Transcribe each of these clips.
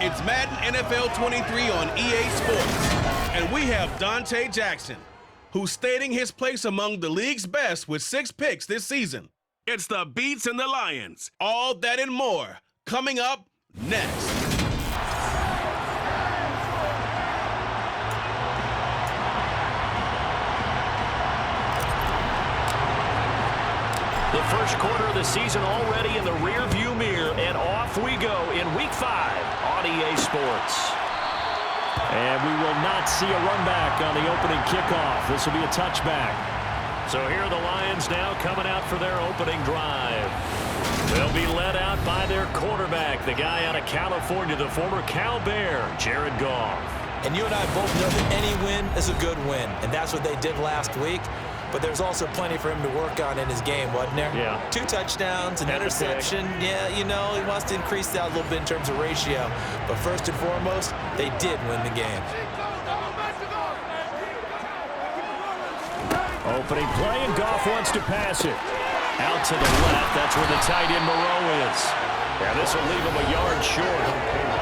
It's Madden NFL 23 on EA Sports. And we have Dante Jackson, who's stating his place among the league's best with 6 picks this season. It's the Beats and the Lions. All that and more coming up next. The first quarter of the season already in the rearview mirror, and off we go in Week 5 on EA Sports. And we will not see a run back on the opening kickoff. This will be a touchback. So here are the Lions now coming out for their opening drive. They'll be led out by their quarterback, the guy out of California, the former Cal Bear, Jared Goff. And you and I both know that any win is a good win, and that's what they did last week. But there's also plenty for him to work on in his game, wasn't there? Yeah. 2 touchdowns, an interception. Yeah, you know, he wants to increase that a little bit in terms of ratio. But first and foremost, they did win the game. Opening play, and Goff wants to pass it. Out to the left, that's where the tight end Moreau is. Yeah, this will leave him a yard short.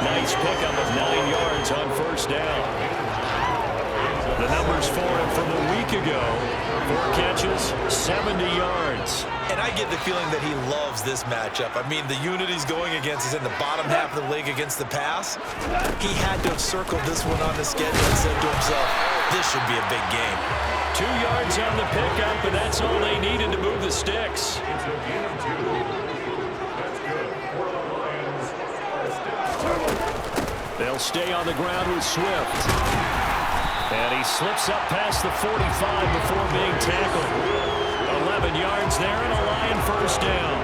Nice pickup of 9 yards on first down. The numbers for him from a week ago: 4 catches, 70 yards. And I get the feeling that he loves this matchup. I mean, the unit he's going against is in the bottom half of the league against the pass. He had to have circled this one on the schedule and said to himself, this should be a big game. 2 yards on the pickup, and that's all they needed to move the sticks. They'll stay on the ground with Swift. And he slips up past the 45 before being tackled. 11 yards there and a Lion first down.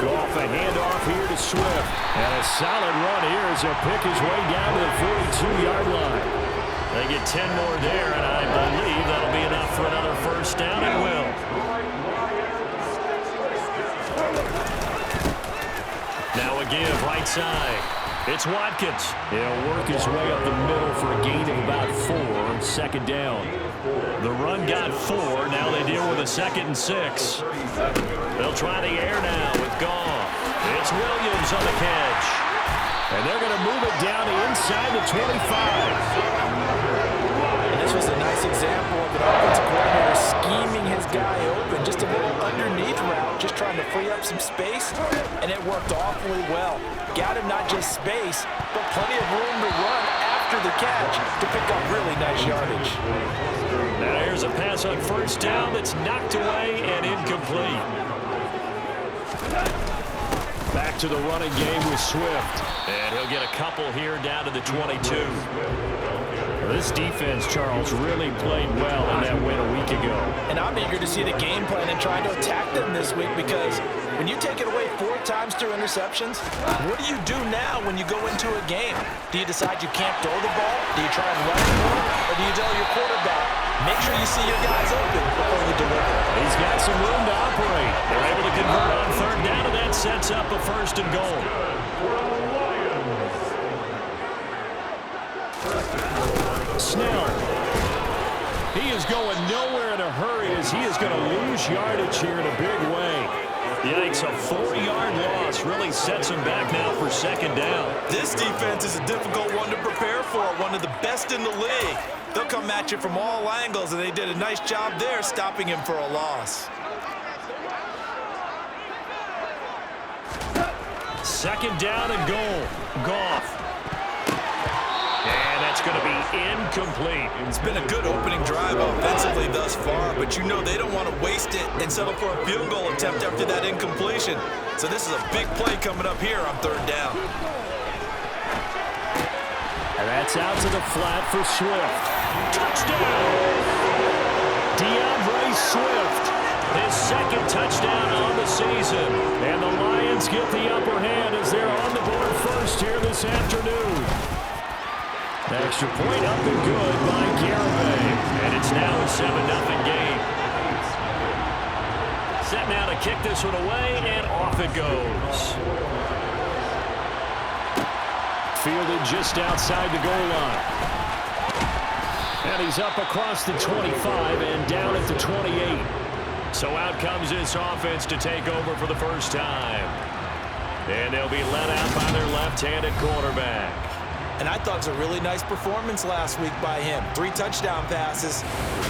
Goff, a handoff here to Swift. And a solid run here as he'll pick his way down to the 42-yard line. They get 10 more there, and I believe that'll be enough for another first down, and will. Now a give, right side. It's Watkins. He'll work his way up the middle for a gain of about 4 on second down. The run got 4. Now they deal with a 2nd and 6. They'll try the air now with Goff. It's Williams on the catch. And they're going to move it down to inside the 25. And this was a nice example of an offensive coordinator scheming his guy open. Just a little underneath route, just trying to free up some space, and it worked awfully well. Got him not just space, but plenty of room to run after the catch to pick up really nice yardage. Now here's a pass on first down that's knocked away and incomplete. Back to the running game with Swift. And he'll get a couple here down to the 22. This defense, Charles, really played well in that win a week ago. And I'm eager to see the game plan and trying to attack them this week, because when you take it away 4 times through interceptions, what do you do now when you go into a game? Do you decide you can't throw the ball? Do you try and run it more? Or do you tell your quarterback, make sure you see your guys open before you deliver? He's got some room to operate. They're able to convert on third down, and that sets up a 1st and goal. Snell. He is going nowhere in a hurry as he is going to lose yardage here in a big way. Yikes, a 4-yard loss really sets him back now for 2nd down. This defense is a difficult one to prepare for, one of the best in the league. They'll come at you from all angles, and they did a nice job there stopping him for a loss. 2nd down and goal. Goff. And that's going to be incomplete. It's been a good opening drive offensively thus far, but you know they don't want to waste it and settle for a field goal attempt after that incompletion. So this is a big play coming up here on 3rd down. And that's out to the flat for Swift. Touchdown! DeAndre Swift, his 2nd touchdown on the season. And the Lions get the upper hand as they're on the board first here this afternoon. Extra point up and good by Garibay. And it's now a 7-0 game. Set now to kick this one away, and off it goes. Fielded just outside the goal line. And he's up across the 25 and down at the 28. So out comes this offense to take over for the first time. And they'll be led out by their left-handed quarterback. And I thought it was a really nice performance last week by him. 3 touchdown passes.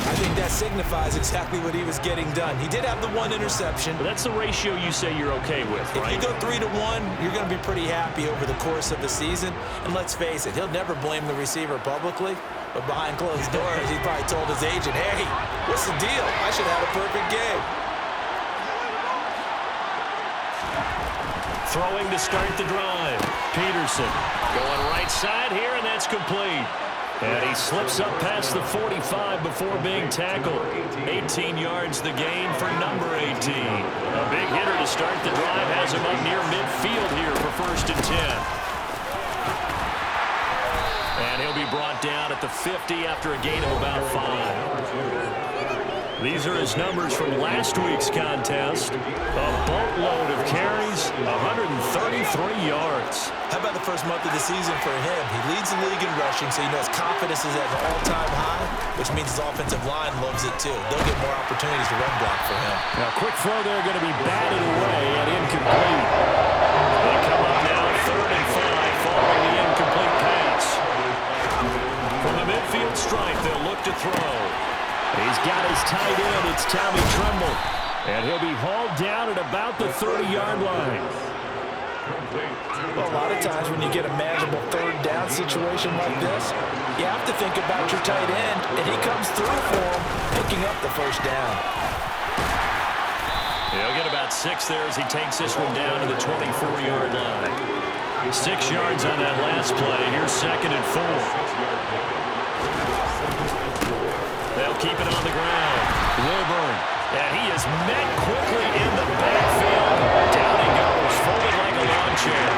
I think that signifies exactly what he was getting done. He did have the 1 interception. But that's the ratio you say you're okay with, right? If you go 3-to-1, you're going to be pretty happy over the course of the season. And let's face it, he'll never blame the receiver publicly. But behind closed doors, he probably told his agent, hey, what's the deal? I should have had a perfect game. Throwing to start the drive. Peterson going right side here, and that's complete. And he slips up past the 45 before being tackled. 18 yards the gain for number 18. A big hitter to start the drive has him up near midfield here for 1st and 10. And he'll be brought down at the 50 after a gain of about 5. These are his numbers from last week's contest. A boatload of carries, 133 yards. How about the first month of the season for him? He leads the league in rushing, so you know his confidence is at an all-time high, which means his offensive line loves it too. They'll get more opportunities to run block for him. Now, quick throw there going to be batted away and incomplete. They come up now 3rd and 5 following the incomplete pass. From the midfield stripe, they'll look to throw. He's got his tight end. It's Tommy Tremble. And he'll be hauled down at about the 30-yard line. Well, a lot of times when you get a manageable 3rd down situation like this, you have to think about your tight end, and he comes through for him, picking up the 1st down. He'll get about 6 there as he takes this one down to the 24-yard line. 6 yards on that last play. Here's 2nd and 4. They'll keep it on the ground. Wilburn, and he is met quickly in the backfield. Down he goes, folded like a lawn chair.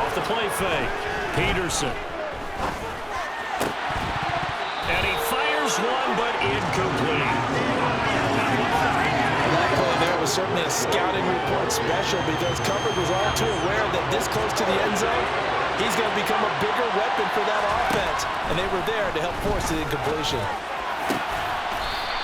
Off the play fake, Peterson. And he fires one, but incomplete. That play there was certainly a scouting report special because coverage was all too aware that this close to the end zone, he's going to become a bigger weapon for that offense, and they were there to help force the incompletion.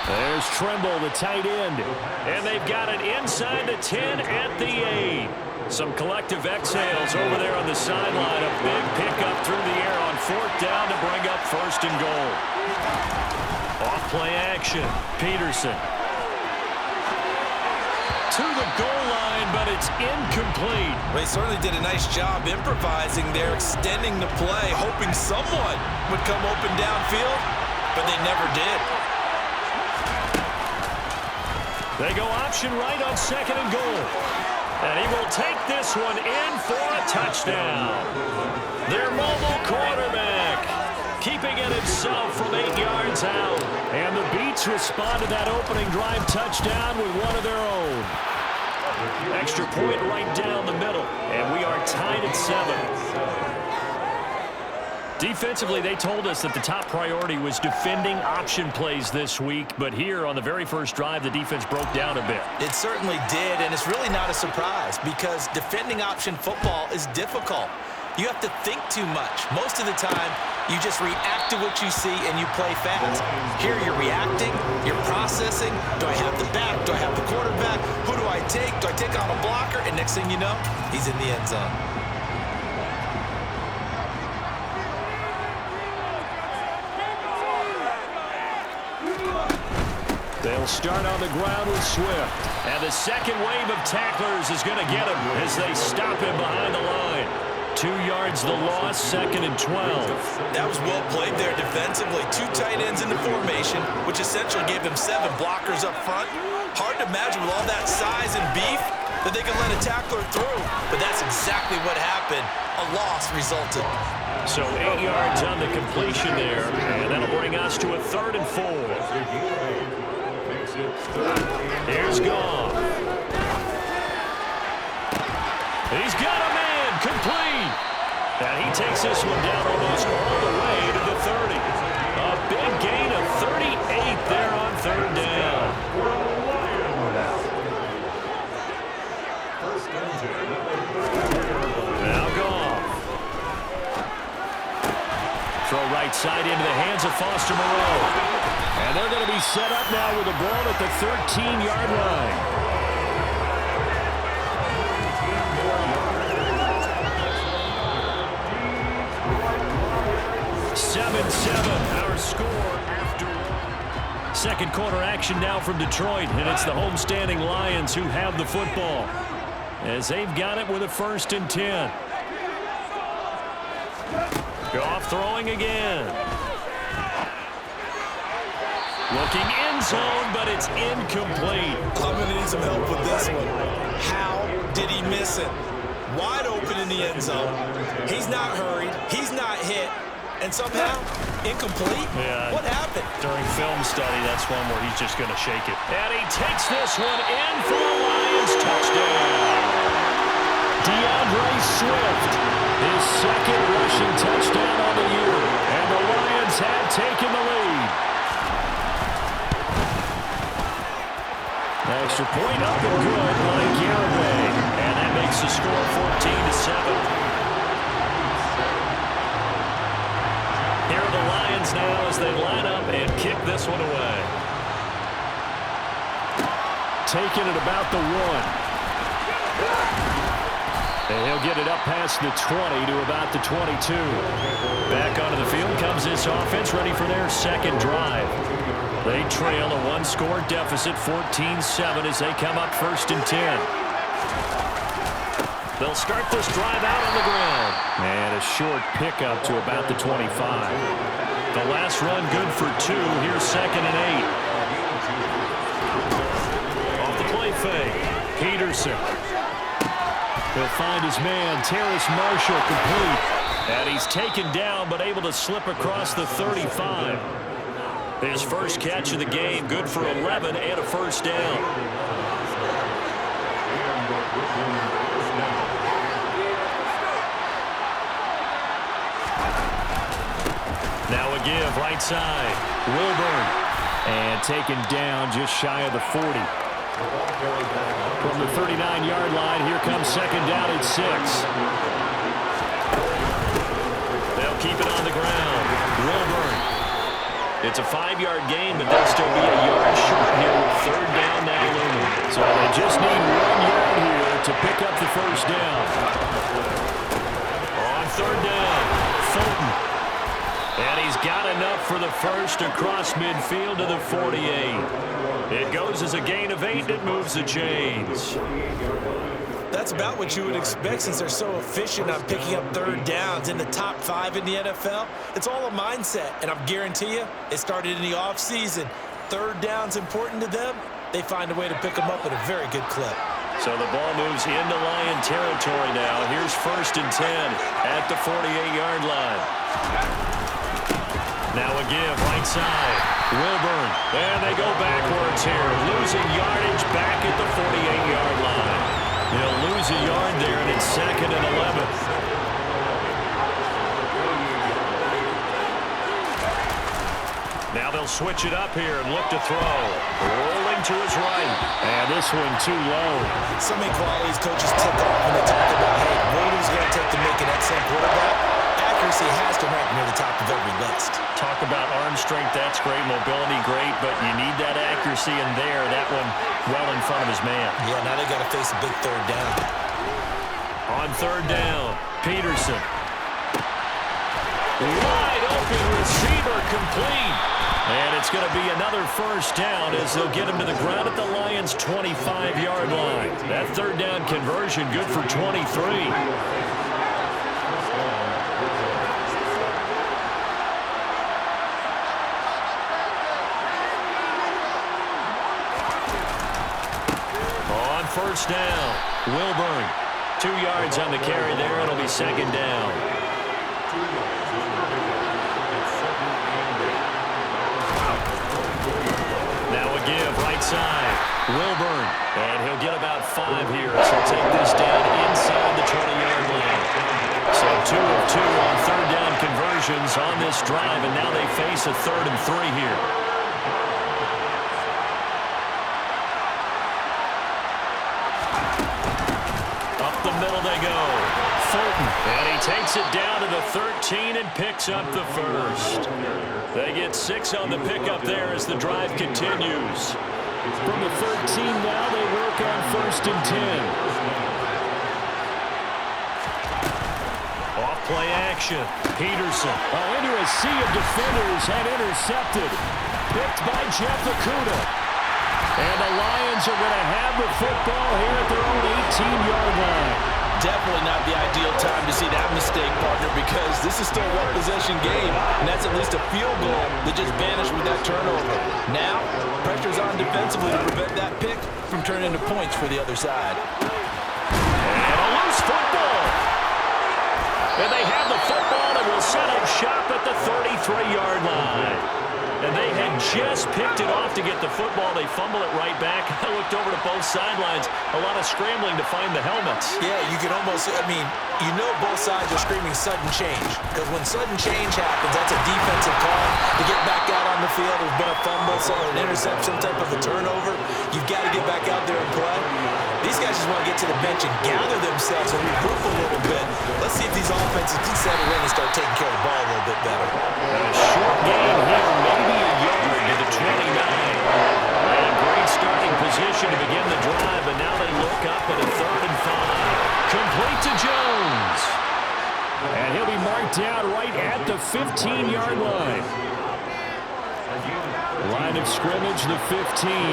There's Tremble, the tight end, and they've got it inside the 10 at the 8. Some collective exhales over there on the sideline. A big pickup through the air on 4th down to bring up 1st and goal. Off play action, Peterson. To the goal line, but it's incomplete. Well, he certainly did a nice job improvising there, extending the play, hoping someone would come open downfield, but they never did. They go option right on 2nd and goal. And he will take this one in for a touchdown. Their mobile quarterback keeping it himself from 8 yards out. And the Beats respond to that opening drive touchdown with one of their own. Extra point right down the middle. And we are tied at 7. Defensively, they told us that the top priority was defending option plays this week. But here on the very first drive, the defense broke down a bit. It certainly did, and it's really not a surprise because defending option football is difficult. You have to think too much. Most of the time, you just react to what you see and you play fast. Here you're reacting, you're processing. Do I have the back? Do I have the quarterback? Who do I take? Do I take on a blocker? And next thing you know, he's in the end zone. They'll start on the ground with Swift. And the second wave of tacklers is going to get him as they stop him behind the line. 2 yards the loss, 2nd and 12. That was well played there defensively. 2 tight ends in the formation, which essentially gave them 7 blockers up front. Hard to imagine with all that size and beef that they could let a tackler through. But that's exactly what happened. A loss resulted. So 8 yards on the completion there, and that'll bring us to a 3rd and 4. Here's Goff. He's got a man, complete. And he takes this one down almost all the way to the 30. A big gain of 38 there on 3rd down. Now Goff. Throw right Right side into the hands of Foster Moreau. And they're going to be set up now with the ball at the 13-yard line. 7-7, our score after one. Second quarter action now from Detroit, and it's the homestanding Lions who have the football as they've got it with a 1st and 10. Goff throwing again. Looking end zone, but it's incomplete. I'm going to need some help with this one. How did he miss it? Wide open in the end zone. He's not hurried. He's not hit. And somehow, incomplete? Yeah. What happened? During film study, that's one where he's just going to shake it. And he takes this one in for the Lions touchdown. DeAndre Swift, his second rushing touchdown on the year. And the Lions have taken the lead. Extra point up and good by Garibay. And that makes the score 14-7. Here are the Lions now as they line up and kick this one away. Taking it about the 1. And he'll get it up past the 20 to about the 22. Back onto the field comes this offense, ready for their second drive. They trail a 1-score deficit, 14-7, as they come up 1st and 10. They'll start this drive out on the ground. And a short pickup to about the 25. The last run good for 2. Here's 2nd and 8. Off the play fake. Peterson. He'll find his man, Terrace Marshall, complete. And he's taken down, but able to slip across the 35. His first catch of the game, good for 11 and a 1st down. Now a give, right side. Wilburn. And taken down just shy of the 40. From the 39-yard line, here comes 2nd down at 6. They'll keep it on the ground. Wilburn. It's a 5-yard gain, but they'll still be a yard short here with 3rd down now looming. So they just need 1 yard here to pick up the 1st down. On 3rd down, Fulton. And he's got enough for the 1st across midfield to the 48. It goes as a gain of 8, and it moves the chains. That's about what you would expect since they're so efficient on picking up 3rd downs in the top 5 in the NFL. It's all a mindset, and I guarantee you, it started in the offseason. 3rd down's important to them. They find a way to pick them up at a very good clip. So the ball moves into Lion territory now. Here's 1st and 10 at the 48-yard line. Now a give, right side. Wilburn. And they go backwards here. Losing yardage back at the 48-yard line. They'll lose a yard there, and it's 2nd and 11. Now they'll switch it up here and look to throw. Rolling to his right. And this one too low. So many qualities coaches tick off when they talk about, hey, what is it going to take to make an excellent quarterback? Accuracy has to rank near the top of every list. Talk about arm strength, that's great. Mobility, great. But you need that accuracy in there. That one well in front of his man. Yeah, now they got to face a big 3rd down. On 3rd down, Peterson. Wide open receiver, complete. And it's going to be another 1st down as they'll get him to the ground at the Lions' 25-yard line. That 3rd down conversion good for 23. On 1st down, Wilburn. 2 yards on the carry there. It'll be 2nd down. Now a give, right side. Wilburn. And he'll get about 5 here. So take this down inside the 20-yard line. So 2 of 2 on 3rd down conversions on this drive. And now they face a 3rd and 3 here. Up the middle they go. Fulton. And he takes it down to the 13 and picks up the first. They get 6 on the pickup there as the drive continues. From the 13 now, they work on 1st and 10. Off-play action. Peterson into a sea of defenders and intercepted. Picked by Jeff Okudah. And the Lions are going to have the football here at their own 18-yard line. Definitely not the ideal time to see that mistake, partner, because this is still a one-possession game, and that's at least a field goal that just vanished with that turnover. Now, pressure's on defensively to prevent that pick from turning into points for the other side. And a loose football. And they have the football and will set up shop at the 33-yard line. And they had just picked it off to get the football. They fumble it right back. I looked over to both sidelines. A lot of scrambling to find the helmets. Yeah, you can almost, you know both sides are screaming sudden change. Because when sudden change happens, that's a defensive call to get back out on the field. There's been a fumble, so an interception, some type of a turnover. You've got to get back out there and play. These guys just want to get to the bench and gather themselves and regroup a little bit. Let's see if these offenses can settle in and start taking care of the ball a little bit better. And a short gain here, maybe a yard to the 29. And a great starting position to begin the drive, and now they look up at a 3rd and 5. Complete to Jones. And he'll be marked down right at the 15-yard line. Line of scrimmage, the 15.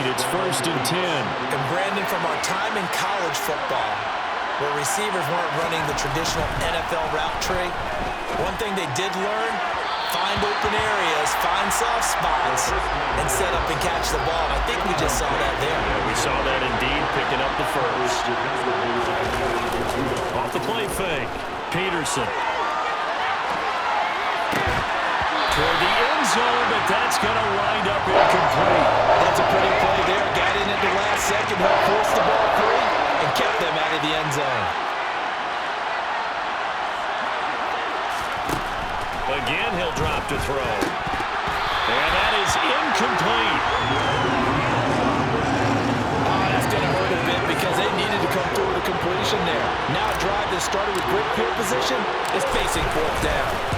It's 1st and 10. And Brandon, from our time in college football, where receivers weren't running the traditional NFL route tree, one thing they did learn, find open areas, find soft spots, and set up and catch the ball. And I think we just saw that there. Yeah, we saw that indeed, picking up the first. Off the play fake, Peterson. Toward the end zone, but that's going to wind up incomplete. That's a pretty play there. Got in at the last second, helped force the ball free, and kept them out of the end zone. Again, he'll drop to throw. And that is incomplete. Oh, that's going to hurt a bit because they needed to come through with a completion there. Now a drive that started with great field position is facing 4th down.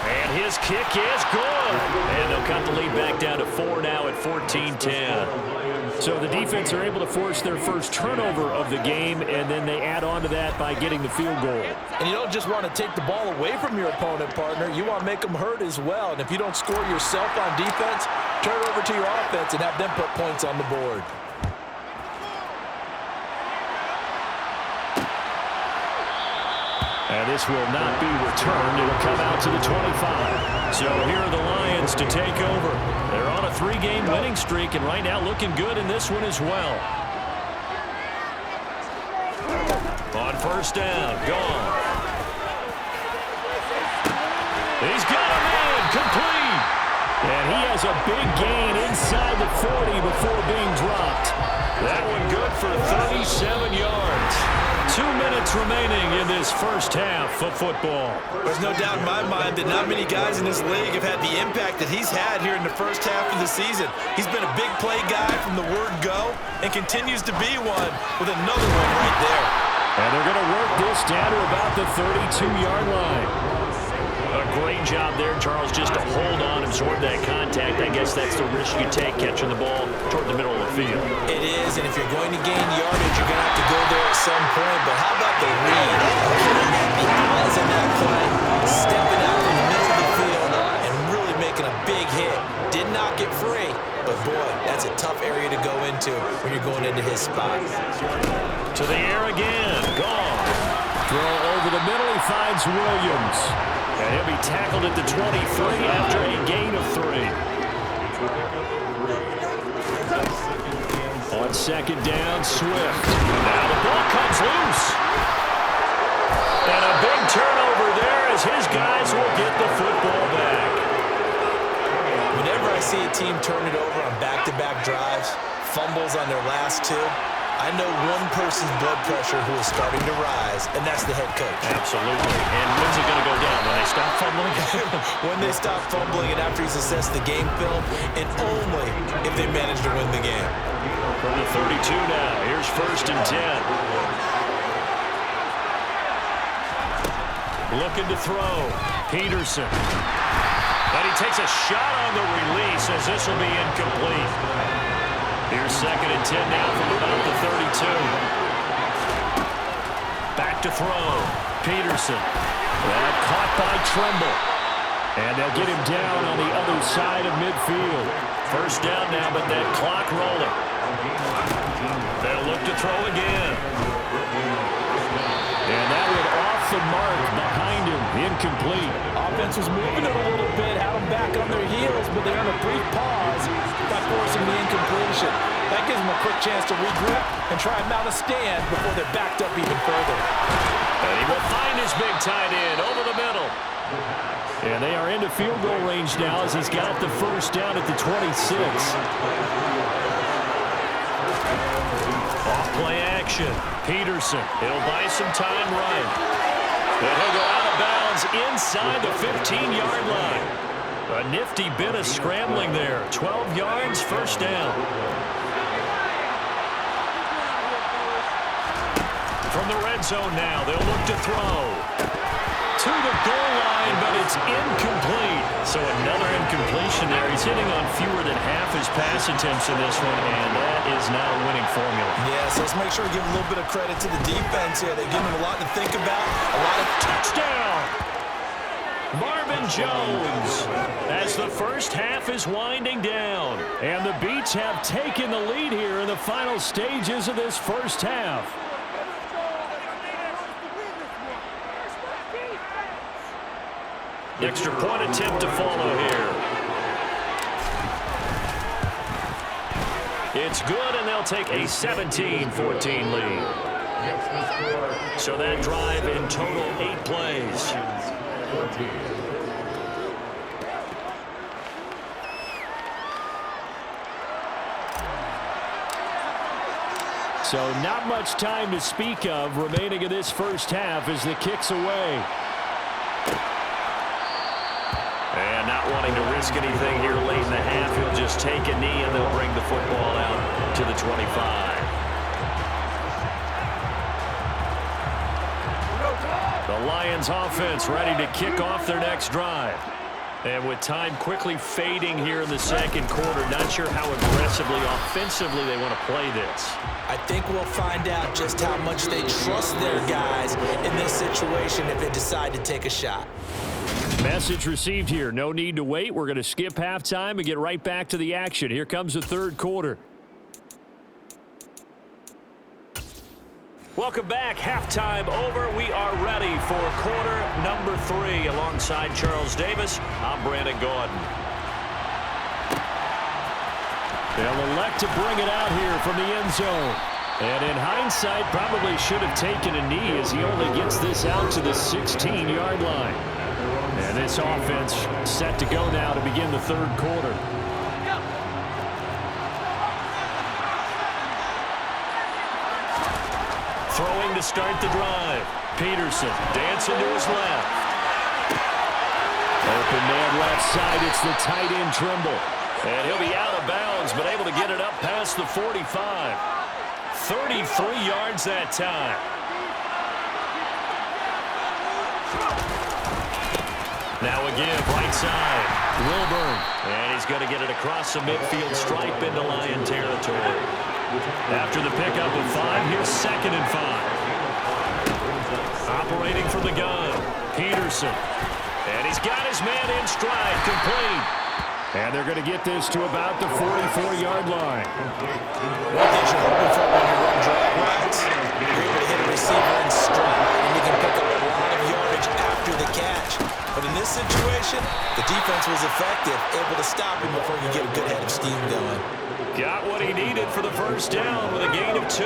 And his kick is good. And they'll cut the lead back down to 4 now at 14-10. So the defense are able to force their first turnover of the game, and then they add on to that by getting the field goal. And you don't just want to take the ball away from your opponent, partner. You want to make them hurt as well. And if you don't score yourself on defense, turn it over to your offense and have them put points on the board. And this will not be returned. It'll come out to the 25. So here are the Lions to take over. They're on a 3-game winning streak, and right now looking good in this one as well. On 1st down, gone. He's got a man, complete. And he has a big gain inside the 40 before being dropped. That one good for 37 yards. 2 minutes remaining in this first half of football. There's no doubt in my mind that not many guys in this league have had the impact that he's had here in the first half of the season. He's been a big play guy from the word go and continues to be one with another one right there. And they're going to work this down to about the 32-yard line. A great job there, Charles, just to hold on, absorb that contact. I guess that's the risk you take catching the ball toward the middle of the field. It is, and if you're going to gain yardage, you're going to have to go there at some point. But how about the read? The eyes in that play, stepping out in the middle of the field and really making a big hit. Did not get free, but boy, that's a tough area to go into when you're going into his spot. To the air again, gone. Throw over the middle, he finds Williams. And he'll be tackled at the 23 after a gain of 3. On 2nd down, Swift. Now the ball comes loose. And a big turnover there as his guys will get the football back. Whenever I see a team turn it over on back-to-back drives, fumbles on their last 2, I know one person's blood pressure who is starting to rise, and that's the head coach. Absolutely. And when's it going to go down? When they stop fumbling? When they stop fumbling and after he's assessed the game film, and only if they manage to win the game. From the 32 now, here's 1st and 10. Looking to throw. Peterson. And he takes a shot on the release as this will be incomplete. Here's 2nd and 10 now from about the 32. Back to throw. Peterson. That caught by Trimble. And they'll get him down on the other side of midfield. First down now, but that clock rolling. They'll look to throw again. And that went off the mark behind him. Incomplete. Offense was moving it a little bit, had them back on their heels, but they earned a brief pause by forcing the incompletion. That gives them a quick chance to regroup and try and mount a stand before they're backed up even further. And he will find his big tight end over the middle. And they are into field goal range now as he's got the first down at the 26. Off play action. Peterson. He'll buy some time right. And he'll go out of bounds inside the 15-yard line. A nifty bit of scrambling there. 12 yards, first down. From the red zone now, they'll look to throw. To the goal line, but it's incomplete. So another incompletion there. He's hitting on fewer than half his pass attempts in this one, and that is not a winning formula. Yeah, so let's make sure we give a little bit of credit to the defense here. They give him a lot to think about, a lot of Touchdown! Marvin Jones as the first half is winding down. And the Beats have taken the lead here in the final stages of this first half. Extra point attempt to follow here. It's good, and they'll take a 17-14 lead. So that drive in total 8 plays. So not much time to speak of remaining in this first half as the kick's away. And not wanting to risk anything here late in the half, he'll just take a knee and they'll bring the football out to the 25. The Lions offense ready to kick off their next drive. And with time quickly fading here in the second quarter, not sure how aggressively, offensively they want to play this. I think we'll find out just how much they trust their guys in this situation if they decide to take a shot. Message received here. No need to wait. We're going to skip halftime and get right back to the action. Here comes the third quarter. Welcome back. Halftime over. We are ready for quarter number 3. Alongside Charles Davis, I'm Brandon Gordon. They'll elect to bring it out here from the end zone. And in hindsight, probably should have taken a knee as he only gets this out to the 16-yard line. And this offense set to go now to begin the third quarter. Throwing to start the drive. Peterson dancing to his left. Open man left side. It's the tight end Trimble. And he'll be out of bounds, but able to get it up past the 45. 33 yards that time. Now again, right side. Wilburn. And he's going to get it across the midfield stripe into Lion territory. After the pickup of 5, here's 2nd and 5. Operating from the gun. Peterson. And he's got his man in stride. Complete. And they're going to get this to about the 44-yard line. One thing you're hoping for when you run drag routes, you're able to hit a receiver in stride, and you can pick up a lot of yardage after the catch. But in this situation, the defense was effective, able to stop him before you get a good head of steam going. Got what he needed for the first down with a gain of 2.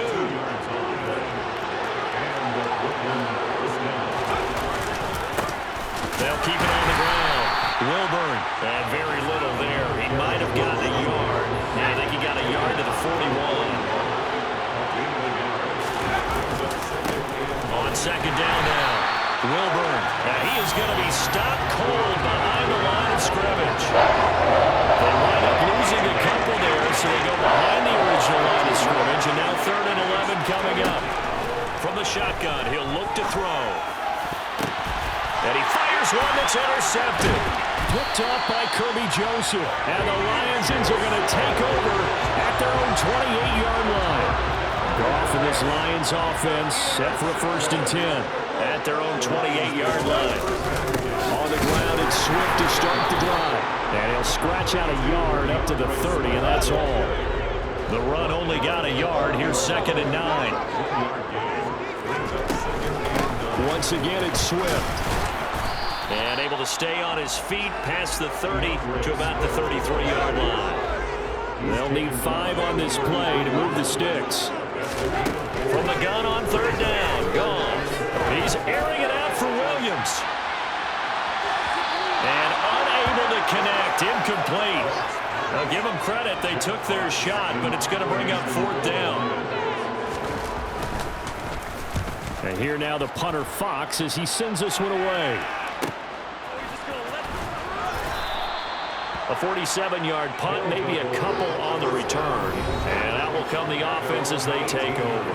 They'll keep it on the ground. Wilburn, and very little there. He might have gotten a yard. I think he got a yard to the 41. On second down now, Wilburn. Now he is going to be stopped cold behind the line of scrimmage. They wind up losing a couple there, so they go behind the original line of scrimmage, and now 3rd and 11 coming up. From the shotgun, he'll look to throw. Here's one that's intercepted. Picked off by Kirby Joseph. And the Lions are going to take over at their own 28-yard line. Goff and this Lions offense set for a 1st and 10 at their own 28-yard line. On the ground, it's Swift to start the drive. And he'll scratch out a yard up to the 30, and that's all. The run only got a yard. Here's 2nd and 9. Once again, it's Swift. And able to stay on his feet past the 30 to about the 33-yard line. They'll need 5 on this play to move the sticks. From the gun on 3rd down. Gone. He's airing it out for Williams. And unable to connect. Incomplete. I'll give them credit. They took their shot, but it's going to bring up 4th down. And here now the punter Fox as he sends this one away. A 47-yard punt, maybe a couple on the return. And out will come the offense as they take over.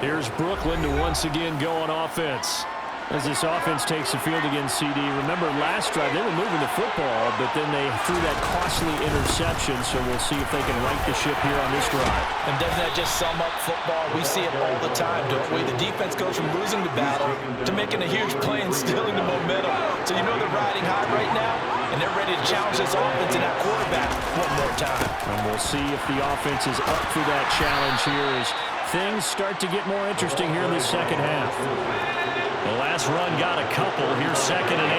Here's Brooklyn to once again go on offense. As this offense takes the field against CD. Remember last drive, they were moving the football, but then they threw that costly interception, so we'll see if they can right the ship here on this drive. And doesn't that just sum up football? We see it all the time, don't we? The defense goes from losing the battle to making a huge play and stealing the momentum. So you know they're riding high right now, and they're ready to challenge this offense and that quarterback one more time. And we'll see if the offense is up for that challenge here as things start to get more interesting here in the second half. The last run got a couple. Here's 2nd and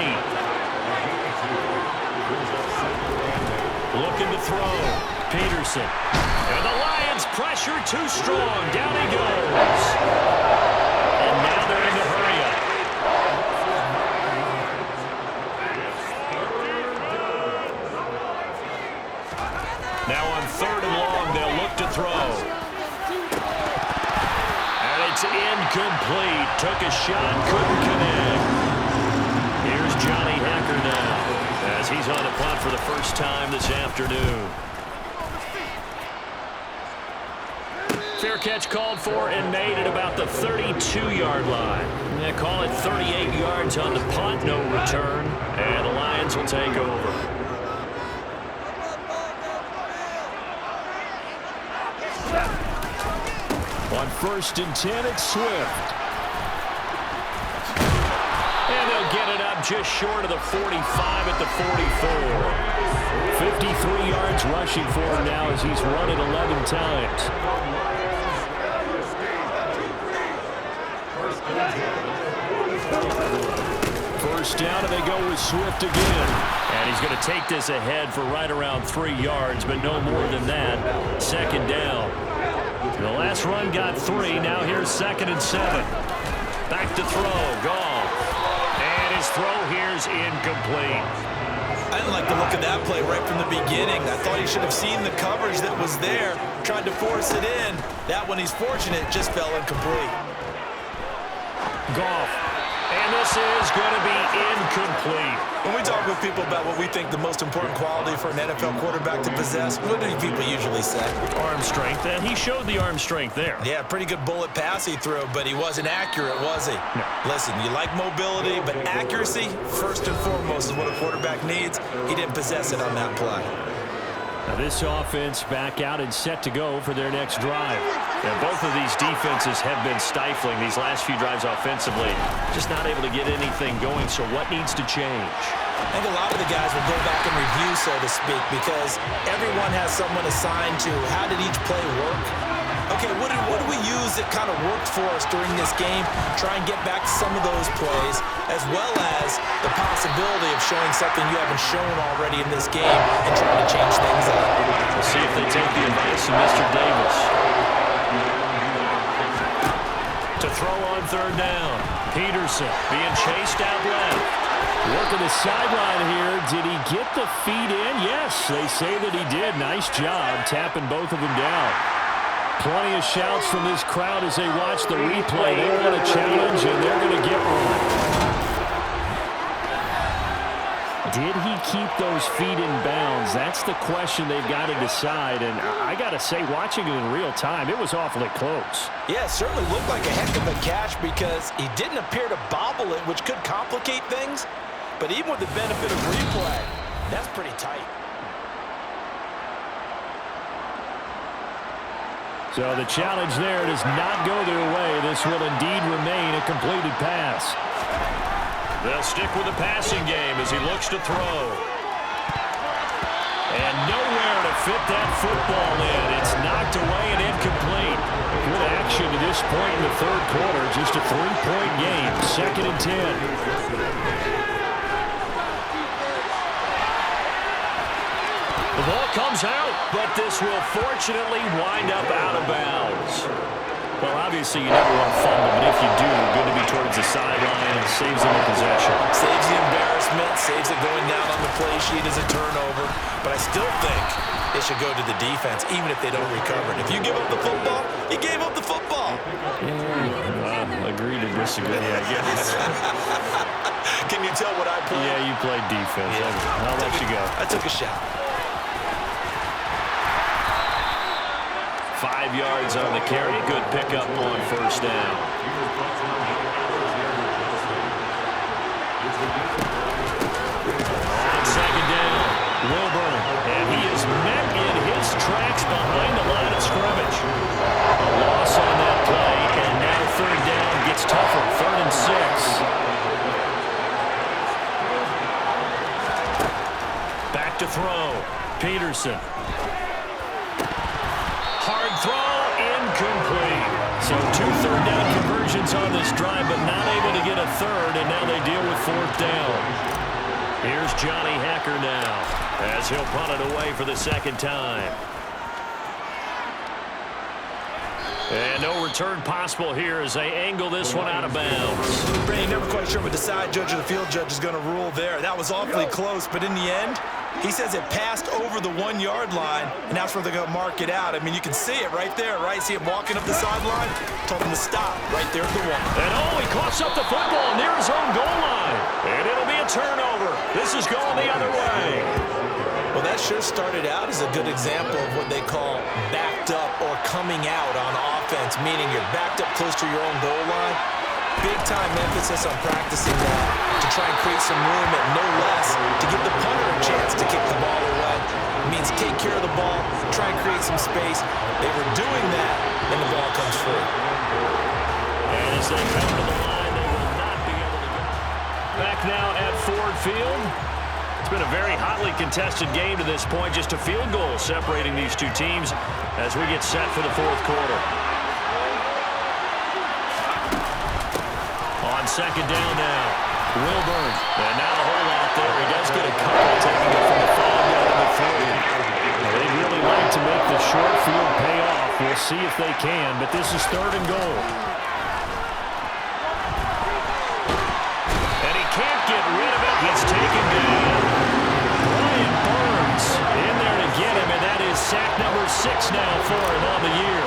8. Looking to throw. Peterson. And the Lions pressure too strong. Down he goes. And now they're in the hurry-up. Now on 3rd and long, they'll look to throw. It's incomplete. Took a shot, couldn't connect. Here's Johnny Hacker now as he's on a punt for the first time this afternoon. Fair catch called for and made at about the 32-yard line. They call it 38 yards on the punt, no return, and the Lions will take over. On 1st and 10, it's Swift. And they'll get it up just short of the 45 at the 44. 53 yards rushing for him now as he's run it 11 times. First down, and they go with Swift again. And he's going to take this ahead for right around 3 yards, but no more than that. 2nd down. The last run got 3. Now here's 2nd and 7. Back to throw. Gone. And his throw here's incomplete. I didn't like the look of that play right from the beginning. I thought he should have seen the coverage that was there, tried to force it in. That one, he's fortunate, just fell incomplete. Goff. And this is going to be incomplete. When we talk with people about what we think the most important quality for an NFL quarterback to possess, what do people usually say? Arm strength, and he showed the arm strength there. Yeah, pretty good bullet pass he threw, but he wasn't accurate, was he? No. Listen, you like mobility, but accuracy, first and foremost, is what a quarterback needs. He didn't possess it on that play. Now this offense back out and set to go for their next drive. And both of these defenses have been stifling these last few drives offensively. Just not able to get anything going, so what needs to change? I think a lot of the guys will go back and review, so to speak, because everyone has someone assigned to how did each play work. Okay, what do we use that kind of worked for us during this game? Try and get back to some of those plays, as well as the possibility of showing something you haven't shown already in this game and trying to change things up. We'll see if they take the advice of Mr. Davis. To throw on 3rd down. Peterson being chased out left. Working the sideline here. Did he get the feet in? Yes, they say that he did. Nice job tapping both of them down. Plenty of shouts from this crowd as they watch the replay. They want a challenge, and they're going to get one. Did he keep those feet in bounds? That's the question they've got to decide. And I got to say, watching it in real time, it was awfully close. Yeah, it certainly looked like a heck of a catch because he didn't appear to bobble it, which could complicate things. But even with the benefit of replay, that's pretty tight. So the challenge there does not go their way. This will indeed remain a completed pass. They'll stick with the passing game as he looks to throw. And nowhere to fit that football in. It's knocked away and incomplete. Good action to this point in the third quarter. Just a 3-point game. 2nd and 10. The ball comes out, but this will fortunately wind up out of bounds. Well, obviously you never want to fumble, but if you do, good to be towards the sideline and saves them a possession. Saves the embarrassment, saves it going down on the play sheet as a turnover. But I still think it should go to the defense, even if they don't recover it. If you give up the football, you gave up the football. Agree to disagree, I guess. Can you tell what I played? Yeah, you played defense. Yeah. I'll let you go. I took a shot. 5 yards on the carry. Good pickup on first down. On 2nd down, Wilburn. And he is met in his tracks behind the line of scrimmage. A loss on that play, and now 3rd down gets tougher. 3rd and 6. Back to throw. Peterson. Hard throw, incomplete. So 2 third-down conversions on this drive, but not able to get a third, and now they deal with 4th down. Here's Johnny Hacker now, as he'll punt it away for the 2nd time. And no return possible here as they angle this one out of bounds. Brady, never quite sure what the side judge or the field judge is going to rule there. That was awfully close, but in the end, he says it passed over the 1-yard line, and that's where they're going to mark it out. I mean, you can see it right there, right? See him walking up the sideline? Told him to stop right there at the 1. And he coughs up the football near his own goal line. And it'll be a turnover. This is going the other way. Well, that sure started out as a good example of what they call backed up or coming out on offense, meaning you're backed up close to your own goal line. Big-time emphasis on practicing that to try and create some room and no less to give the punter a chance to kick the ball away. It means take care of the ball, try and create some space. They were doing that, and the ball comes free. And as they come to the line, they will not be able to go. Back now at Ford Field. It's been a very hotly contested game to this point. Just a field goal separating these two teams as we get set for the 4th quarter. On 2nd down now, Wilburn. And now a hole out there. He does get a couple, taking it from the 5 down to the 3. They'd really like to make the short field pay off. We'll see if they can, but this is 3rd and goal. And he can't get rid of it. He's taken down. Brian Burns in there to get him, and that is sack number 6 now for him on the year.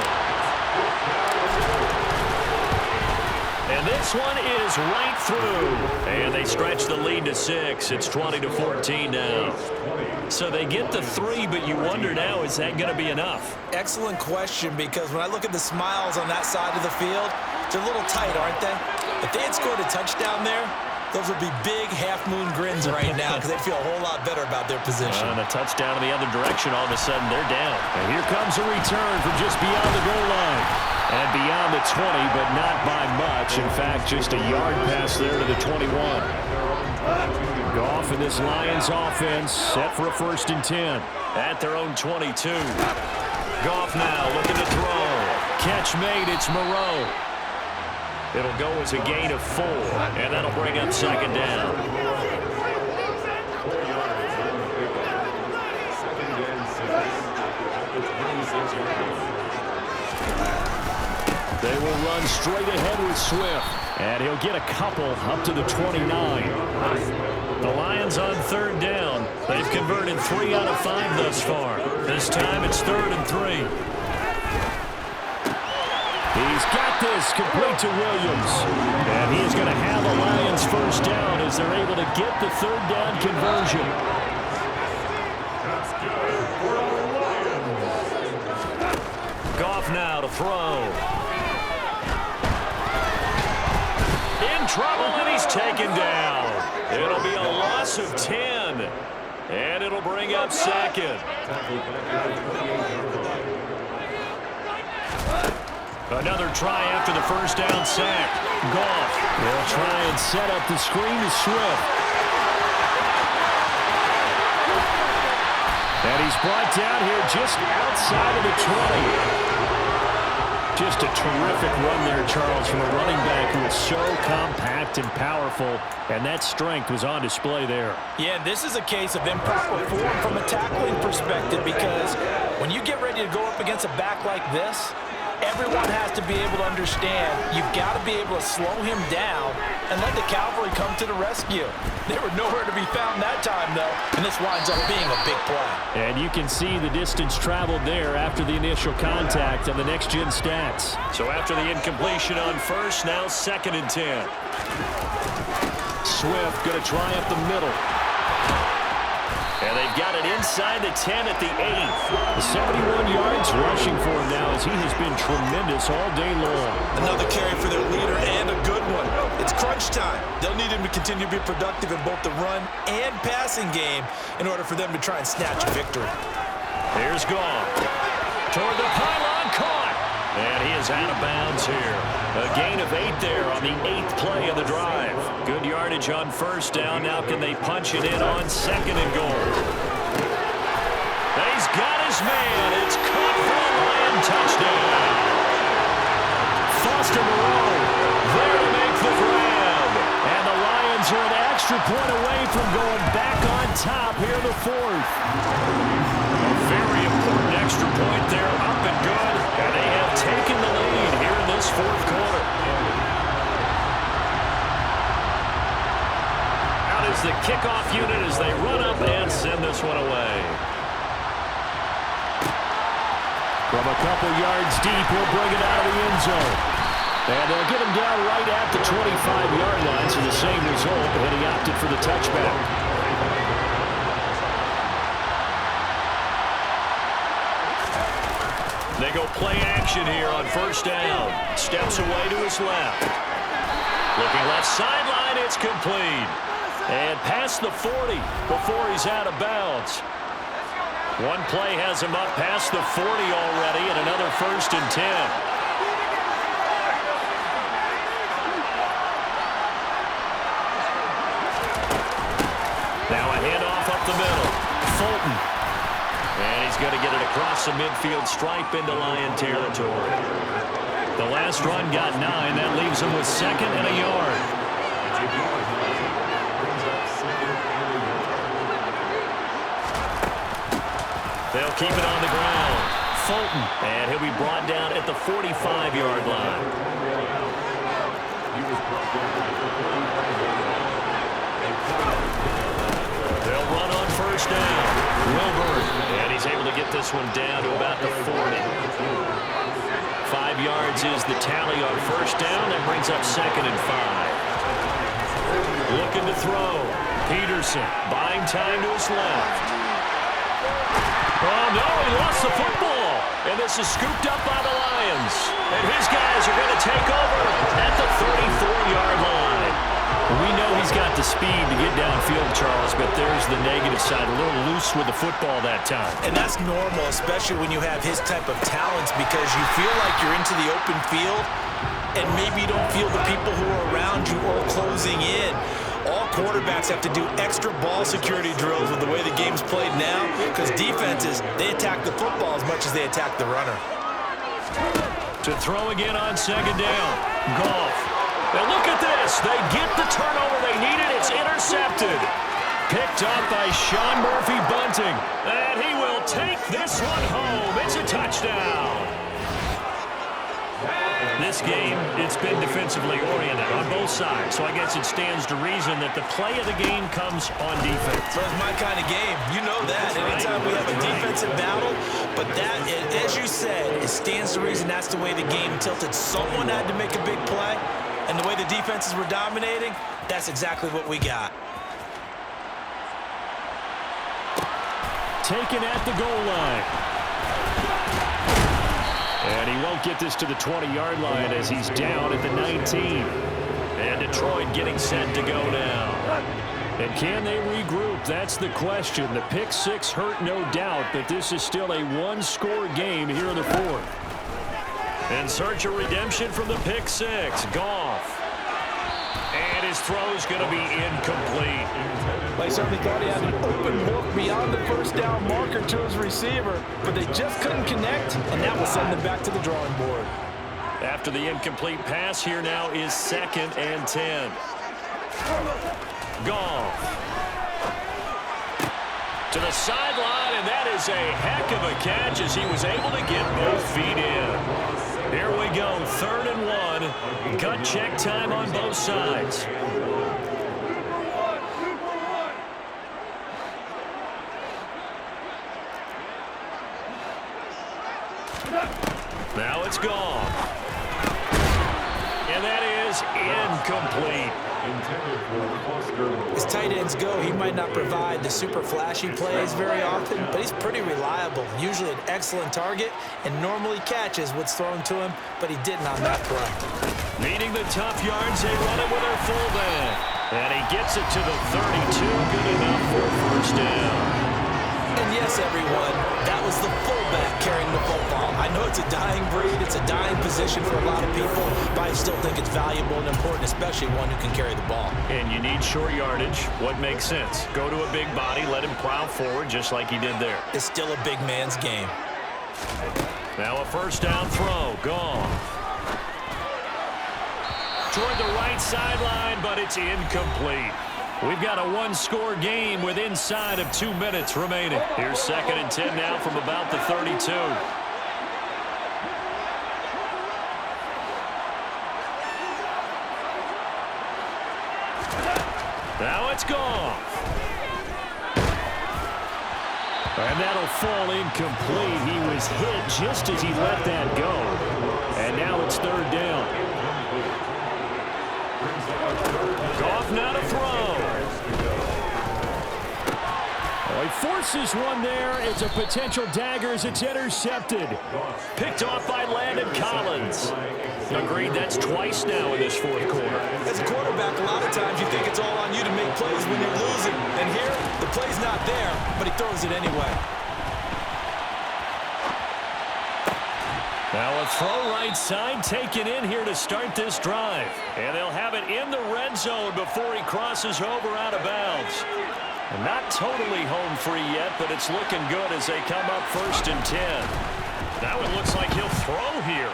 And this one is right through. And they stretch the lead to 6. It's 20-14 now. So they get the 3, but you wonder now, is that going to be enough? Excellent question, because when I look at the smiles on that side of the field, they're a little tight, aren't they? If they had scored a touchdown there, those would be big half-moon grins right now because they'd feel a whole lot better about their position. And a touchdown in the other direction, all of a sudden they're down. And here comes a return from just beyond the goal line. And beyond the 20, but not by much. In fact, just a yard pass there to the 21. Goff and this Lions offense set for a 1st and 10. At their own 22. Goff now looking to throw. Catch made, it's Moreau. It'll go as a gain of 4, and that'll bring up 2nd down. They will run straight ahead with Swift, and he'll get a couple up to the 29. The Lions on 3rd down. They've converted 3 out of 5 thus far. This time it's 3rd and 3. He's got this complete to Williams. And he is going to have a Lions 1st down as they're able to get the 3rd down conversion. Goff now to throw. trouble, and he's taken down. It'll be a loss of 10, and it'll bring up second. Another try after the first down sack. Goff will try and set up the screen to Swift. And he's brought down here just outside of the 20. Just a terrific run there, Charles, from a running back who is so compact and powerful, and that strength was on display there. Yeah, this is a case of improper form from a tackling perspective, because when you get ready to go up against a back like this, everyone has to be able to understand you've got to be able to slow him down and let the cavalry come to the rescue. They were nowhere to be found that time, though, and this winds up being a big play. And you can see the distance traveled there after the initial contact on the next-gen stats. So after the incompletion on first, now 2nd and 10. Swift going to try up the middle. And they've got it inside the 10 at the 8. 71 yards rushing for him now, as he has been tremendous all day long. Another carry for their leader, and a good one. It's crunch time. They'll need him to continue to be productive in both the run and passing game in order for them to try and snatch a victory. Here's Goff. Toward the pylon, caught. And he is out of bounds here. A gain of 8 there on the 8th play of the drive. Good yardage on first down. Now can they punch it in on 2nd and goal? He's got his man. It's caught for a Lion touchdown. Foster Moreau there to make the grab. And the Lions are an extra point away from going back on top here in the 4th. A very important extra point there, up and good. And they have taken the lead here in this 4th quarter. Out is the kickoff unit as they run up and send this one away. From a couple yards deep, he'll bring it out of the end zone. And they'll get him down right at the 25-yard line, so the same result, and he opted for the touchback. They go play action here on first down. Steps away to his left. Looking left sideline, it's complete. And past the 40 before he's out of bounds. One play has him up past the 40 already, and another 1st and 10. Now a handoff up the middle. Fulton. And he's going to get it across the midfield stripe into Lion territory. The last run got 9. That leaves him with 2nd and a yard. They'll keep it on the ground. Fulton. And he'll be brought down at the 45-yard line. They'll run on first down. Wilburn. And he's able to get this one down to about the 40. 5 yards is the tally on first down. That brings up 2nd and 5. Looking to throw. Peterson buying time to his left. Oh, no, he lost the football. And this is scooped up by the Lions. And his guys are going to take over at the 34-yard line. We know he's got the speed to get downfield, Charles, but there's the negative side. A little loose with the football that time. And that's normal, especially when you have his type of talents, because you feel like you're into the open field, and maybe you don't feel the people who are around you or closing in. All quarterbacks have to do extra ball security drills with the way the game's played now, because defenses, they attack the football as much as they attack the runner. To throw again on 2nd down. Goff. Now look at this. They get the turnover they needed. It's intercepted. Picked up by Sean Murphy-Bunting. And he will take this one home. It's a touchdown. This game, it's been defensively oriented on both sides, so I guess it stands to reason that the play of the game comes on defense. So it's my kind of game. You know that. Anytime we have a defensive battle, but that, as you said, it stands to reason that's the way the game tilted. Someone had to make a big play, and the way the defenses were dominating, that's exactly what we got. Taken at the goal line. And he won't get this to the 20-yard line as he's down at the 19. And Detroit getting set to go now. And can they regroup? That's the question. The pick six hurt, no doubt, but this is still a one-score game here in the fourth. In search of redemption from the pick six, Goff. And his throw's going to be incomplete. They certainly thought he had an open look beyond the first down marker to his receiver, but they just couldn't connect, and that will send them back to the drawing board. After the incomplete pass, here now is 2nd and 10. Goff. To the sideline, and that is a heck of a catch as he was able to get both feet in. Here we go, 3rd and 1. Gut check time on both sides. Now it's Goff. And that is incomplete. As tight ends go, he might not provide the super flashy plays very often, but he's pretty reliable, usually an excellent target, and normally catches what's thrown to him, but he didn't on that throw. Needing the tough yards, they run it with their fullback. And he gets it to the 32, good enough for a first down. And yes, everyone, that was the fullback carrying the football. I know it's a dying breed, it's a dying position for a lot of people, but I still think it's valuable and important, especially one who can carry the ball. And you need short yardage. What makes sense? Go to a big body, let him plow forward just like he did there. It's still a big man's game. Now a first down throw. Goff. Toward the right sideline, but it's incomplete. We've got a one-score game with inside of 2 minutes remaining. Here's 2nd and 10 now from about the 32. Now it's Goff. And that'll fall incomplete. He was hit just as he let that go. And now it's 3rd down. Goff now to throw. Oh, he forces one there. It's a potential dagger as it's intercepted. Picked off by Landon Collins. Agreed, that's twice now in this fourth quarter. As a quarterback, a lot of times you think it's all on you to make plays when you're losing. And here, the play's not there, but he throws it anyway. Now a throw right side taken in here to start this drive. And they'll have it in the red zone before he crosses over out of bounds. And not totally home free yet, but it's looking good as they come up 1st and 10. Now it looks like he'll throw here.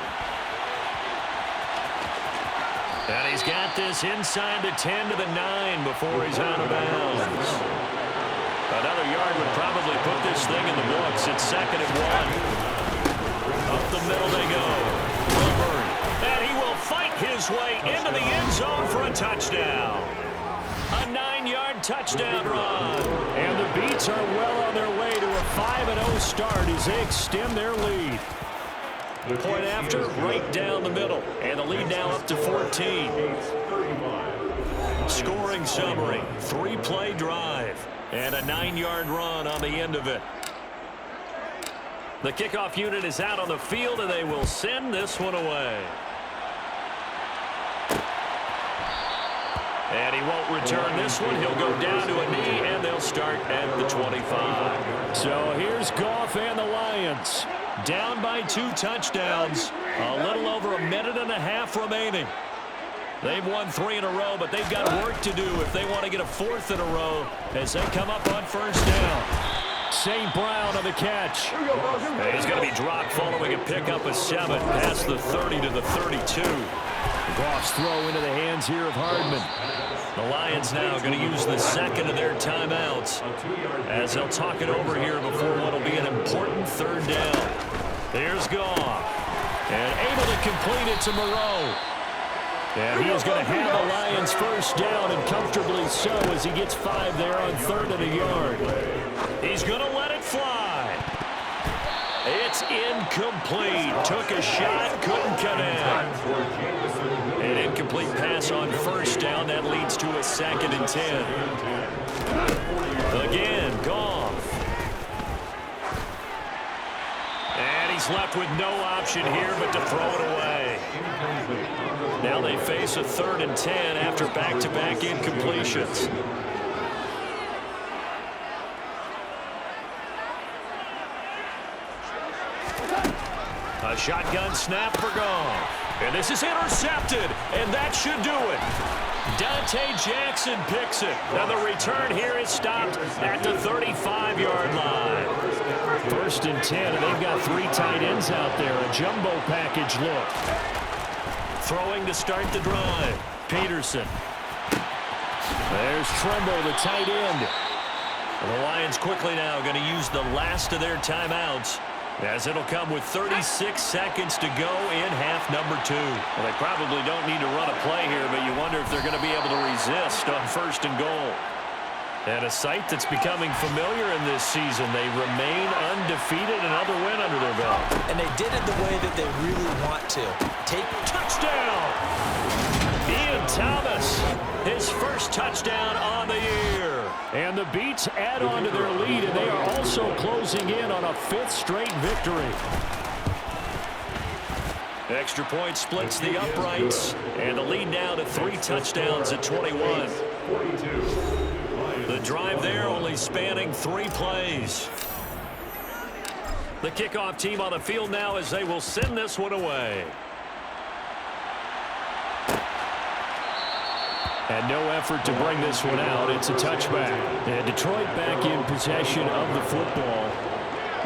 And he's got this inside the 10 to the 9 before he's out of bounds. Another yard would probably put this thing in the books. It's 2nd and 1. Up the middle they go. Wilburn. And he will fight his way into the end zone for a touchdown. A 9-yard touchdown run. And the Beats are well on their way to a 5-0 start as they extend their lead. Point after, right down the middle. And the lead now up to 14. Scoring summary. 3-play drive. And a 9-yard run on the end of it. The kickoff unit is out on the field, and they will send this one away. And he won't return this one. He'll go down to a knee, and they'll start at the 25. So here's Goff and the Lions. Down by 2 touchdowns. A little over a minute and a half remaining. They've won 3 in a row, but they've got work to do if they want to get a 4th in a row as they come up on first down. St. Brown on the catch. And he's going to be dropped following a pickup of 7 past the 30 to the 32. Goff's throw into the hands here of Hardman. The Lions now going to use the 2nd of their timeouts as they'll talk it over here before what will be an important 3rd down. There's Goff. And able to complete it to Moreau. And he is going to have the Lions first down, and comfortably so as he gets 5 there on 3rd and a yard. He's going to let it fly. It's incomplete. Took a shot, couldn't connect. An incomplete pass on first down. That leads to a 2nd and 10. Again, Goff. And he's He's left with no option here but to throw it away. Now they face a 3rd and 10 after back-to-back incompletions. A shotgun snap for Goff. And this is intercepted, and that should do it. Dante Jackson picks it. Now the return here is stopped at the 35-yard line. 1st and 10, and they've got 3 tight ends out there. A jumbo package look. Throwing to start the drive. Peterson. There's Tremble, the tight end. And the Lions quickly now going to use the last of their timeouts, as it'll come with 36 seconds to go in half number 2. Well, they probably don't need to run a play here, but you wonder if they're going to be able to resist on 1st and goal. And a sight that's becoming familiar in this season. They remain undefeated, another win under their belt. And they did it the way that they really want to. Touchdown! Ian Thomas, his first touchdown on the year. And the Beats add on to their lead, and they are also closing in on a 5th straight victory. Extra point splits the uprights, and the lead now to 3 touchdowns at 21. The drive there only spanning 3 plays. The kickoff team on the field now as they will send this one away. And no effort to bring this one out. It's a touchback. And Detroit back in possession of the football.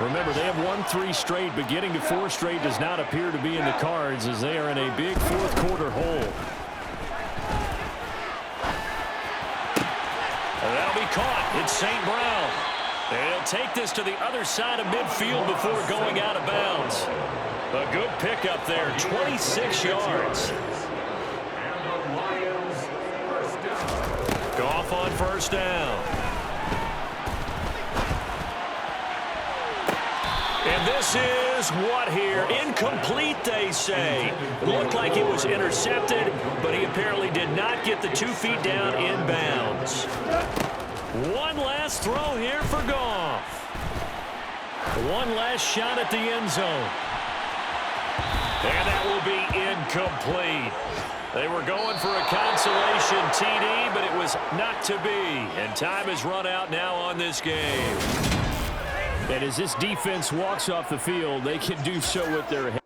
Remember, they have won 3 straight, but getting to 4 straight does not appear to be in the cards as they are in a big 4th quarter hole. And that'll be caught. It's St. Brown. And he'll take this to the other side of midfield before going out of bounds. A good pickup there, 26 yards. Goff on 1st down. And this is what here? Incomplete, they say. It looked like it was intercepted, but he apparently did not get the 2 feet down in bounds. One last throw here for Goff. One last shot at the end zone. And that will be incomplete. They were going for a consolation TD, but it was not to be. And time has run out now on this game. And as this defense walks off the field, they can do so with their head.